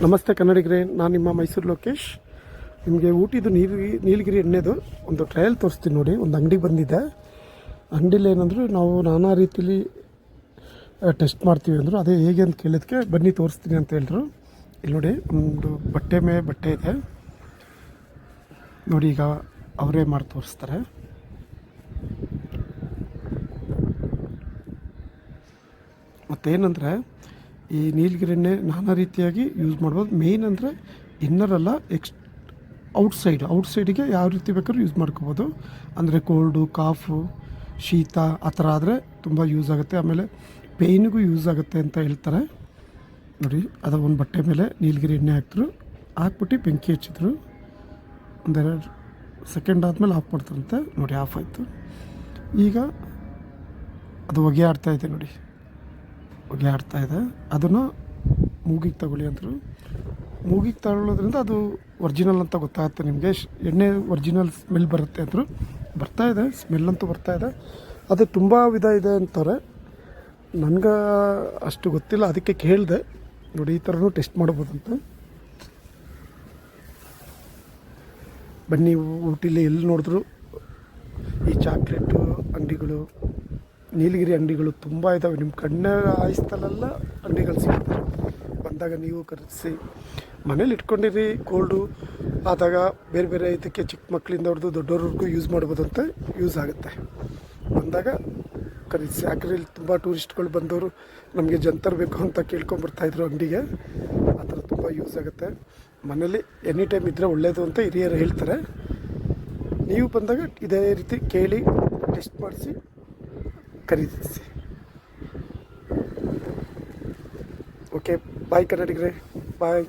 ನಮಸ್ತೆ ಕನ್ನಡಿಗರೇ, ನಾನು ನಿಮ್ಮ ಮೈಸೂರು ಲೋಕೇಶ್. ನಿಮಗೆ ಊಟಿದು ನೀಲಗಿರಿ ಎಣ್ಣೆದು ಒಂದು ಟ್ರಯಲ್ ತೋರಿಸ್ತೀನಿ ನೋಡಿ. ಒಂದು ಅಂಗಡಿಗೆ ಬಂದಿದ್ದೆ. ಅಂಗಡಿಲಿ ಏನಂದ್ರು ನಾವು ನಾನಾ ರೀತಿಲಿ ಟೆಸ್ಟ್ ಮಾಡ್ತೀವಿ ಅಂದರು. ಅದೇ ಹೇಗೆ ಅಂತ ಕೇಳಿದಕ್ಕೆ ಬನ್ನಿ ತೋರಿಸ್ತೀನಿ ಅಂತ ಹೇಳಿದ್ರು. ಇಲ್ಲಿ ನೋಡಿ, ಒಂದು ಬಟ್ಟೆ ಇದೆ ನೋಡಿ. ಈಗ ಅವರೇ ಮಾಡಿ ತೋರಿಸ್ತಾರೆ. ಮತ್ತೇನಂದರೆ ಈ ನೀಲಗಿರಿ ಎಣ್ಣೆ ನಾನಾ ರೀತಿಯಾಗಿ ಯೂಸ್ ಮಾಡ್ಬೋದು. ಮೇಯ್ನ್ ಅಂದರೆ ಇನ್ನರಲ್ಲ, ಔಟ್ಸೈಡಿಗೆ ಯಾವ ರೀತಿ ಬೇಕಾದ್ರೂ ಯೂಸ್ ಮಾಡ್ಕೋಬೋದು. ಅಂದರೆ ಕೋಲ್ಡು, ಕಾಫು, ಶೀತ ಆ ಥರ ಆದರೆ ತುಂಬ ಯೂಸ್ ಆಗುತ್ತೆ. ಆಮೇಲೆ ಪೇಯ್ನಿಗೂ ಯೂಸ್ ಆಗುತ್ತೆ ಅಂತ ಹೇಳ್ತಾರೆ ನೋಡಿ. ಅದು ಒಂದು ಬಟ್ಟೆ ಮೇಲೆ ನೀಲಗಿರಿ ಎಣ್ಣೆ ಹಾಕ್ಬಿಟ್ಟು ಬೆಂಕಿ ಹಚ್ಚಿದ್ರು. ಒಂದೆರಡು ಸೆಕೆಂಡ್ ಆದಮೇಲೆ ಆಫ್ ಮಾಡ್ತಾರಂತೆ ನೋಡಿ. ಆಫ್ ಆಯಿತು. ಈಗ ಅದು ಹೊಗೆ ಆಡ್ತಾಯಿದೆ ನೋಡಿ, ಹೊಗೆ ಆಡ್ತಾಯಿದೆ. ಅದನ್ನು ಮೂಗಿಗೆ ತಗೊಳ್ಳಿ ಅಂದರು. ಮೂಗಿಗೆ ತಗೊಳ್ಳೋದ್ರಿಂದ ಅದು ಒರಿಜಿನಲ್ ಅಂತ ಗೊತ್ತಾಗುತ್ತೆ ನಿಮಗೆ. ಎಣ್ಣೆ ಒರಿಜಿನಲ್ ಸ್ಮೆಲ್ ಬರುತ್ತೆ ಅಂದರು. ಬರ್ತಾಯಿದೆ, ಸ್ಮೆಲ್ಲಂತೂ ಬರ್ತಾಯಿದೆ. ಅದು ತುಂಬ ವಿಧ ಇದೆ ಅಂತಾರೆ. ನನಗೆ ಅಷ್ಟು ಗೊತ್ತಿಲ್ಲ, ಅದಕ್ಕೆ ಕೇಳಿದೆ ನೋಡಿ. ಈ ಥರನೂ ಟೆಸ್ಟ್ ಮಾಡ್ಬೋದಂತ. ಬನ್ನಿ, ಊಟಿಲಿ ಎಲ್ಲಿ ನೋಡಿದ್ರು ಈ ಚಾಕ್ಲೇಟು ಅಂಗಡಿಗಳು, ನೀಲಗಿರಿ ಅಂಗಡಿಗಳು ತುಂಬ ಇದ್ದಾವೆ. ನಿಮ್ಮ ಕಣ್ಣು ಆಯಿಸ್ತಲೆಲ್ಲ ಅಂಗಡಿಗಳು ಸಿಗ್ತವೆ. ಬಂದಾಗ ನೀವು ಖರೀದಿಸಿ ಮನೇಲಿ ಇಟ್ಕೊಂಡಿರಿ. ಕೋಲ್ಡು ಆದಾಗ ಬೇರೆ ಬೇರೆ ಇದಕ್ಕೆ ಚಿಕ್ಕ ಮಕ್ಕಳಿಂದ ಹೊಡೆದು ದೊಡ್ಡವ್ರಿಗೂ ಯೂಸ್ ಮಾಡ್ಬೋದಂತೆ. ಯೂಸ್ ಆಗುತ್ತೆ. ಬಂದಾಗ ಖರೀದಿಸಿ. ಯಾಕಂದರೆ ಇಲ್ಲಿ ತುಂಬ ಟೂರಿಸ್ಟ್ಗಳು ಬಂದವರು ನಮಗೆ ಜಂತರ್ ಬೇಕು ಅಂತ ಕೇಳ್ಕೊಂಬರ್ತಾಯಿದ್ರು ಅಂಗಡಿಗೆ. ಆ ಥರ ತುಂಬ ಯೂಸ್ ಆಗುತ್ತೆ. ಮನೇಲಿ ಎನಿ ಟೈಮ್ ಇದ್ದರೆ ಒಳ್ಳೆಯದು ಅಂತ ಹಿರಿಯರು ಹೇಳ್ತಾರೆ. ನೀವು ಬಂದಾಗ ಇದೇ ರೀತಿ ಕೇಳಿ ಟೆಸ್ಟ್ ಮಾಡಿಸಿ ಖರೀದಿಸಿ. ಓಕೆ, ಬಾಯ್ ಕನ್ನಡಿಗರೇ, ಬಾಯ್.